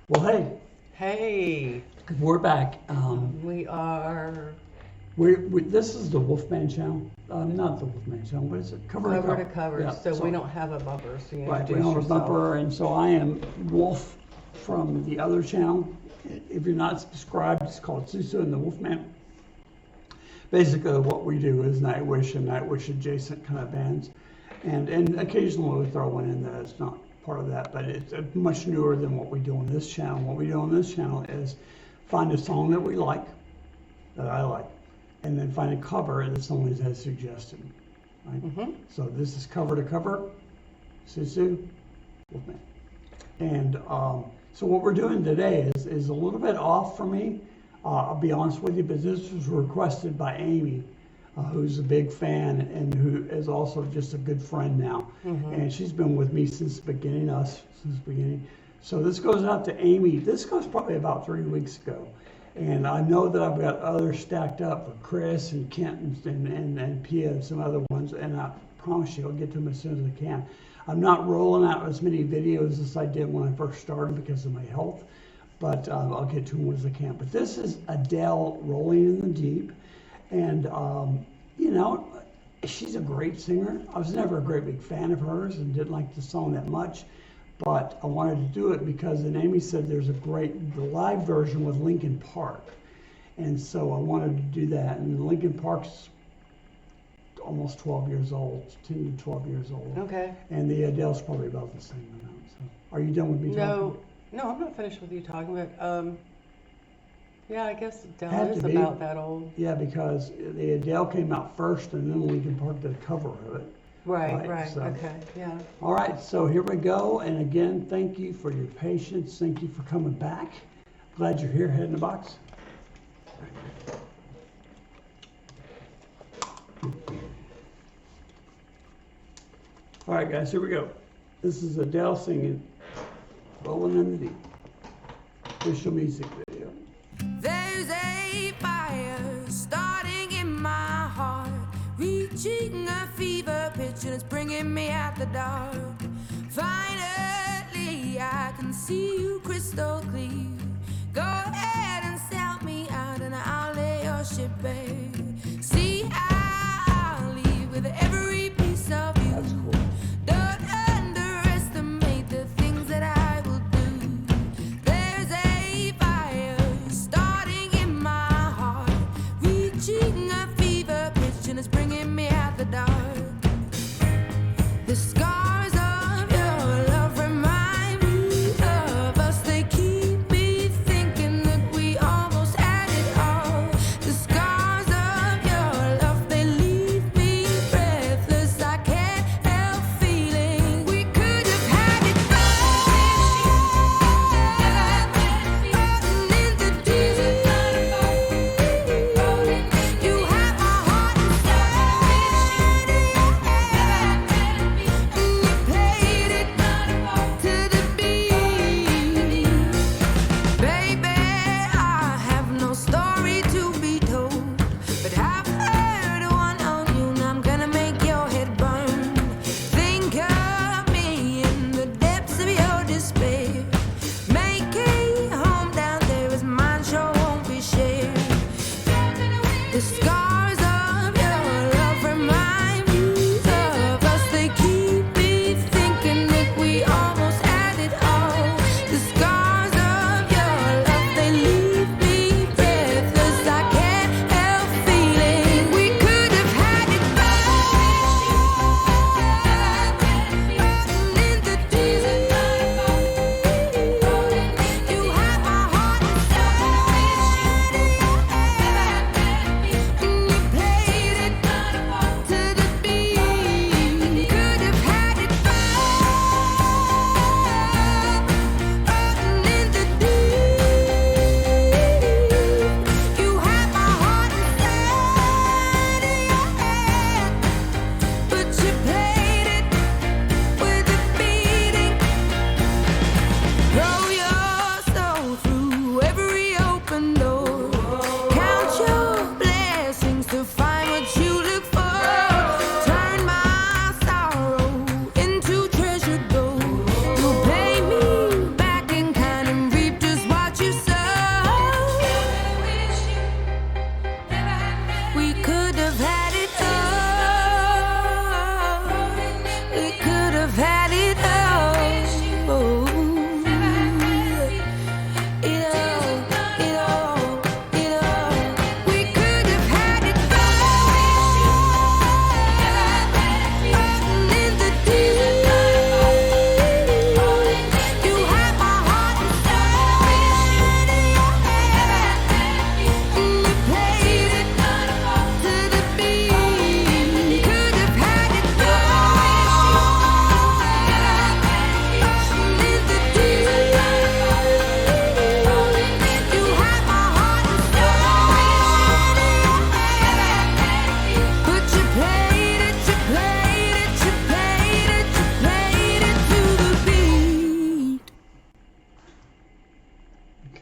Well, hey, Hey, we're back. we are This is the Wolfman channel. Not the Wolfman channel, but it's a cover to cover to cover. cover, Yeah, so we sorry. don't have a bumper, so you Right, we introduce don't have a yourself. bumper, and so I am Wolf from the other channel. If you're not subscribed, it's called Susu and the Wolfman. Basically, what we do is Nightwish and Nightwish adjacent kind of bands, and occasionally we throw one in that's not part of that, but it's much newer than what we do on this channel. What we do on this channel is find a song that we like, that I like, and then find a cover that someone has suggested. Right? So this is cover to cover, Susu, Wolfman. And so what we're doing today is a little bit off for me. I'll be honest with you, but this was requested by Amy, who's a big fan and who is also just a good friend now. And she's been with me since the beginning, since the beginning. So this goes out to Amy. This goes probably about 3 weeks ago. And I know that I've got others stacked up for Chris and Kent and Pia and some other ones. And I promise you I'll get to them as soon as I can. I'm not rolling out as many videos as I did when I first started because of my health, but I'll get to them as I can. But this is Adele, Rolling in the Deep. And, you know, she's a great singer. I was never a great big fan of hers and didn't like the song that much, but I wanted to do it because then Amy said there's the live version with Linkin Park. And so I wanted to do that. And Linkin Park's almost 12 years old, 10 to 12 years old. Okay. And the Adele's probably about the same amount. So are you done with me talking? No, I'm not finished with you talking, but yeah, I guess Adele Had is to be. about that old. Yeah, because the Adele came out first and then Linkin Park did a cover of it. Right, so. okay, yeah. All right, so here we go. And again, thank you for your patience. Thank you for coming back. Glad you're here. Head in the box. All right, guys, here we go. This is Adele singing Rolling in the Deep. Official music video. There's a fire starting in my heart, reaching a fever pitch and it's bringing me out the dark. Finally, I can see you crystal clear. Go ahead and sell me out and I'll lay your ship bare. See, I'll leave with every piece of you. That's cool. Don't underestimate the things that I will do. There's a fire starting in my heart, reaching a fever pitch and it's bringing me out the dark. The scars of your love remind me of us. They keep me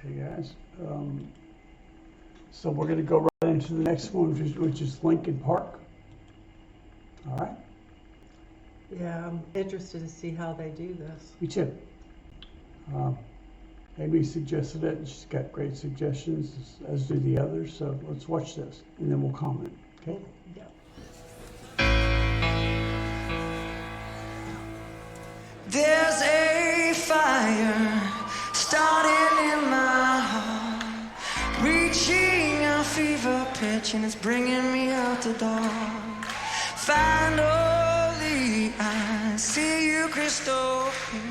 Okay, guys. So we're going to go right into the next one, which is Linkin Park. All right. Yeah, I'm interested to see how they do this. Me too. Amy suggested it, and she's got great suggestions, as do the others. So let's watch this, and then we'll comment. Okay. Yeah. There's a fire starting in my heart, reaching a fever pitch, and it's bringing me out the door. Finally, I see you crystal clear.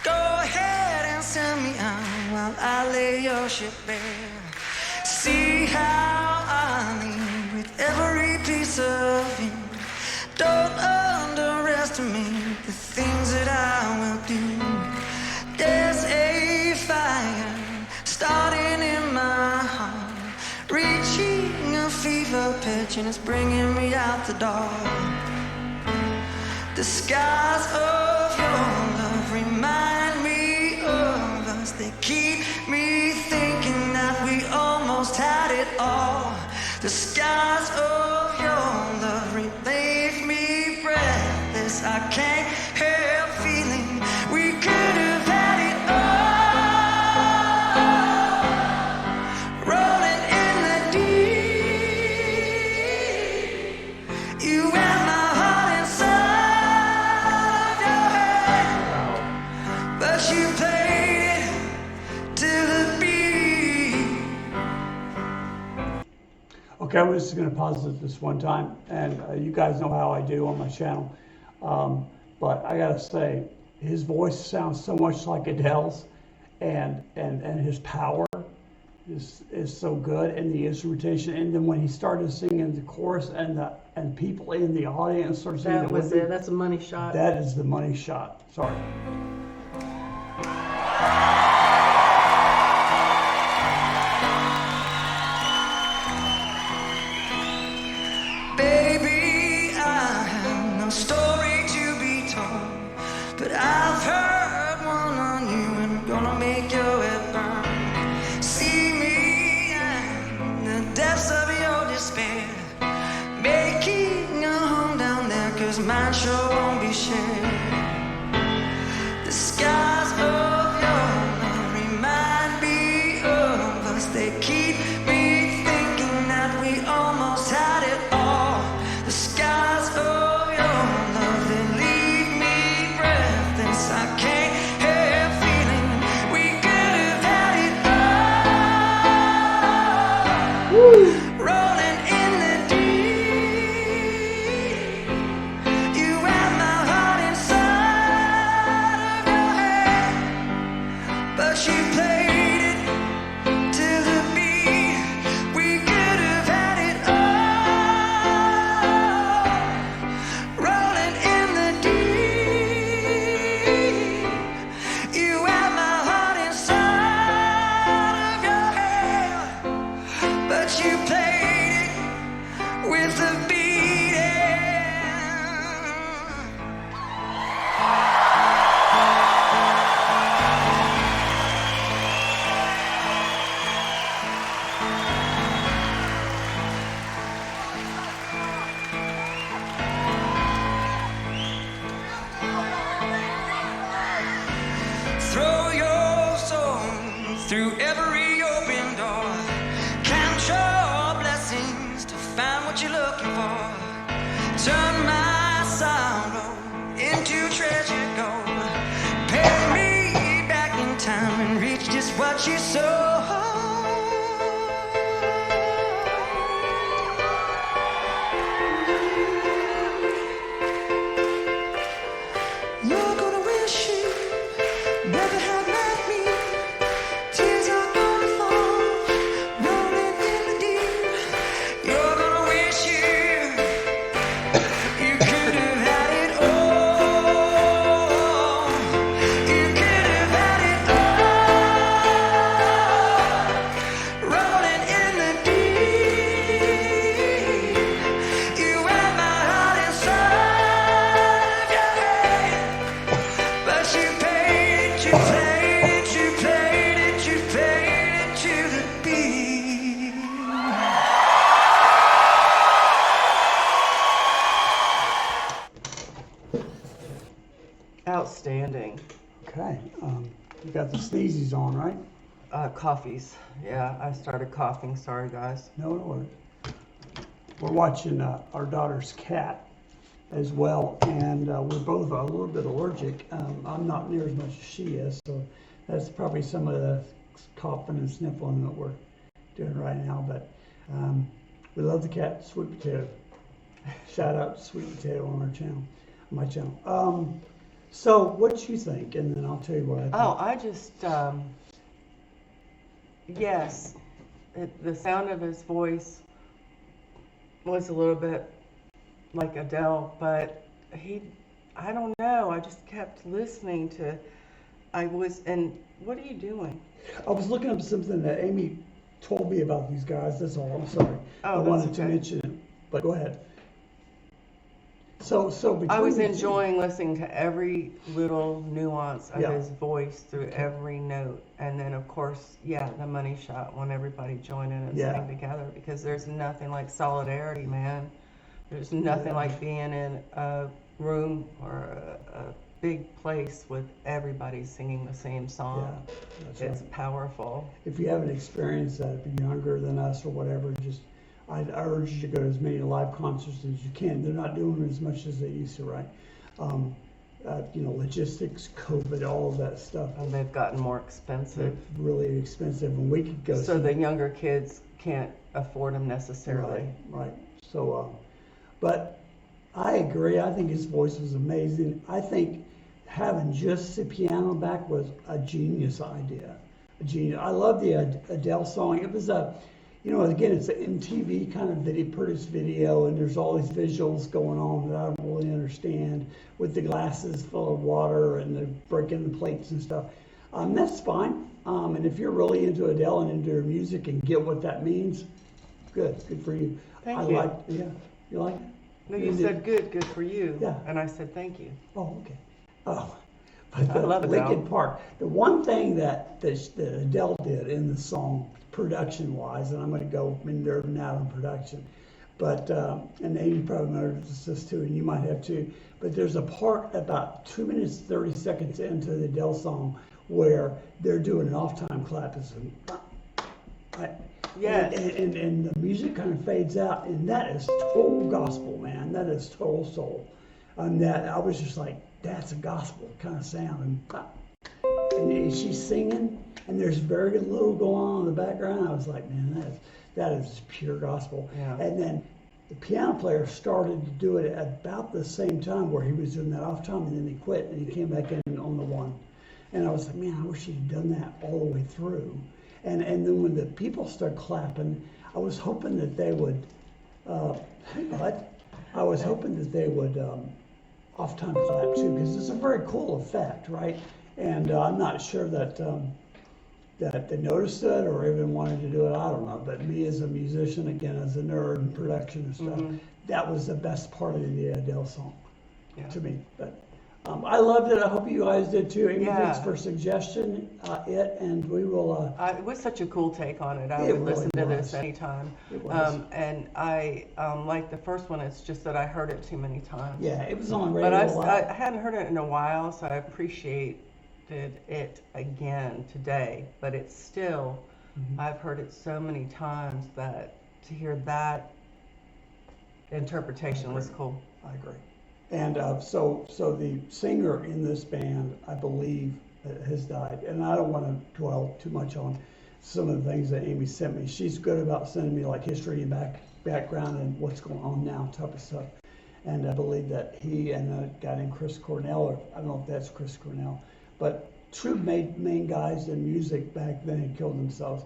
Go ahead and send me out while I lay your ship bare. See how I lean with every piece of you. Don't underestimate the things that I will do. There's a fire starting in my heart, reaching a fever pitch, and it's bringing me out the door. The skies of your love remind me of us. They keep me thinking that we almost had it all. The skies of your love leave me breathless. I can't help feeling we could have had it all. Rolling in the deep, you and my heart inside your head, but you played it to the beat. Okay, I'm just going to pause it this one time, and you guys know how I do on my channel. But I gotta say, his voice sounds so much like Adele's, and his power is so good, and the instrumentation. And then when he started singing the chorus, and people in the audience started singing That it was with him, it. That's a money shot. that is the money shot. Sorry. Baby, I have no story to be told, but I've heard one on you and I'm gonna make your head burn. See me in the depths of your despair, making a home down there, 'cause mine sure won't be shared. The skies of your love remind me of us. They keep me thinking that we almost had it all. The skies of your love, they leave me breathless. I can't help feeling we could have had it all. Rolling in the deep, you had my heart inside of your head, but you played it to the beat. We could have had it all. Rolling in the deep, you had my heart inside of your head, but you played it with the beat. Throw your soul through every open door. Count your blessings to find what you're looking for. Turn my sorrow into treasure gold. Pay me back in time and reach just what you sow. You're gonna wish you never had met me. Tears are gonna fall, rolling in the deep. You're gonna wish you could have had it all. You could have had it all. Okay. You got the sneezies on, right? Coffees. Yeah, I started coughing. Sorry, guys. No, no worries. We're watching our daughter's cat as well, and we're both a little bit allergic. I'm not near as much as she is, so that's probably some of the coughing and sniffling that we're doing right now. But we love the cat, Sweet Potato. Shout out to Sweet Potato on our channel, my channel. So what you think, and then I'll tell you what I think. Oh, I just, yes, the sound of his voice was a little bit like Adele, but I don't know, I just kept listening to, and what are you doing? I was looking up something that Amy told me about these guys. That's all. I'm sorry. Oh, I that's wanted to okay. mention it, but go ahead. So between I was the two- enjoying listening to every little nuance of Yeah. his voice through every note. And then, of course, yeah, the money shot when everybody joined in and Yeah. sang together, because there's nothing like solidarity, man. There's nothing Yeah. like being in a room or a big place with everybody singing the same Yeah, song. that's It's right. powerful. If you haven't experienced that, if you're younger than us or whatever, I'd urge you to go to as many live concerts as you can. They're not doing as much as they used to, right? Logistics, COVID, all of that stuff. And they've gotten more expensive. It's really expensive, and we could go. So see- the younger kids can't afford them necessarily. Right. So, but I agree. I think his voice was amazing. I think having just the piano back was a genius idea. A genius. I love the Adele song. It was again, it's an MTV kind of produced video, and there's all these visuals going on that I don't really understand, with the glasses full of water and the breaking the plates and stuff. That's fine. And if you're really into Adele and into her music and get what that means, good for you. Thank you. Yeah, you like it? No, you said good for you. Yeah. And I said thank you. Oh, okay. Oh, but I love Adele. Linkin Park. The one thing that Adele did in the song, production-wise, and I'm going to go nerd and out on production, but and Amy probably noticed this too, and you might have too. But there's a part about 2 minutes 30 seconds into the Adele song where they're doing an off-time clap. Yes. And the music kind of fades out, and that is total gospel, man. That is total soul. That I was just like, that's a gospel kind of sound. And she's singing, and there's very little going on in the background. I was like, man, that is pure gospel. Yeah. And then the piano player started to do it at about the same time where he was doing that off time, and then he quit, and he came back in on the one. And I was like, man, I wish he'd done that all the way through. And then when the people started clapping, I was hoping that they would, hey bud, I was hoping that they would off-time clap too, because it's a very cool effect, right? And I'm not sure that that they noticed it or even wanted to do it. I don't know. But me as a musician, again, as a nerd in production and stuff, that was the best part of the Adele song to me. But I loved it. I hope you guys did too. Amy, thanks for suggestion. And we will. It was such a cool take on it. I It would listen really to was. this anytime. It was. And I like the first one. It's just that I heard it too many times. Yeah, it was on radio But a lot. I hadn't heard it in a while, so I appreciated it again today. But it's still, I've heard it so many times that to hear that interpretation was cool. I agree. And so the singer in this band, I believe, has died. And I don't want to dwell too much on some of the things that Amy sent me. She's good about sending me like history and background and what's going on now type of stuff. And I believe that he and a guy named Chris Cornell, or I don't know if that's Chris Cornell, but true main guys in music back then had killed themselves.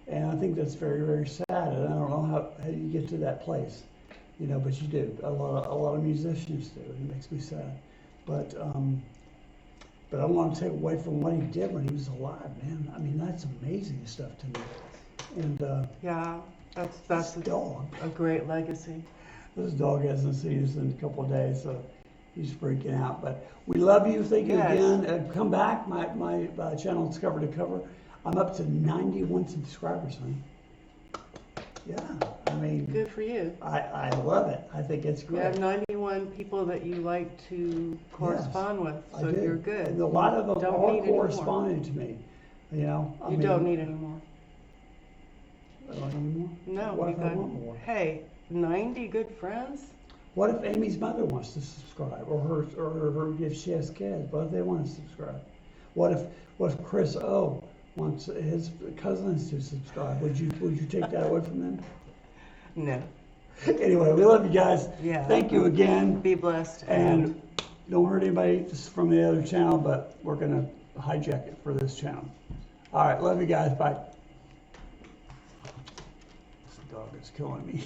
And I think that's very, very sad. And I don't know how you get to that place. You know, but you do. A lot of musicians do. It makes me sad. But I don't want to take away from what he did when he was alive, man. I mean, that's amazing stuff to me. And Yeah, that's this dog. a great legacy. This dog hasn't seen us in a couple of days, so he's freaking out. But we love you. Thank you again. Come back. My channel is cover to cover. I'm up to 91 subscribers, honey. Yeah, I mean, Good for you. I love it. I think it's You great. have 91 people that you like to correspond with, I so do. you're good. And a lot of them Don't are need any more. corresponding to me. You know, I You mean, don't need any more. I don't need more. No, What you if I got, want more? hey, 90 good friends? What if Amy's mother wants to subscribe, or her if she has kids? What if they want to subscribe? What if Chris O wants his cousins to subscribe? Would you take that away from them? No. Anyway, we love you guys. Yeah. Thank you again. Be blessed. And don't hurt anybody from the other channel, but we're gonna hijack it for this channel. All right, love you guys. Bye. This dog is killing me.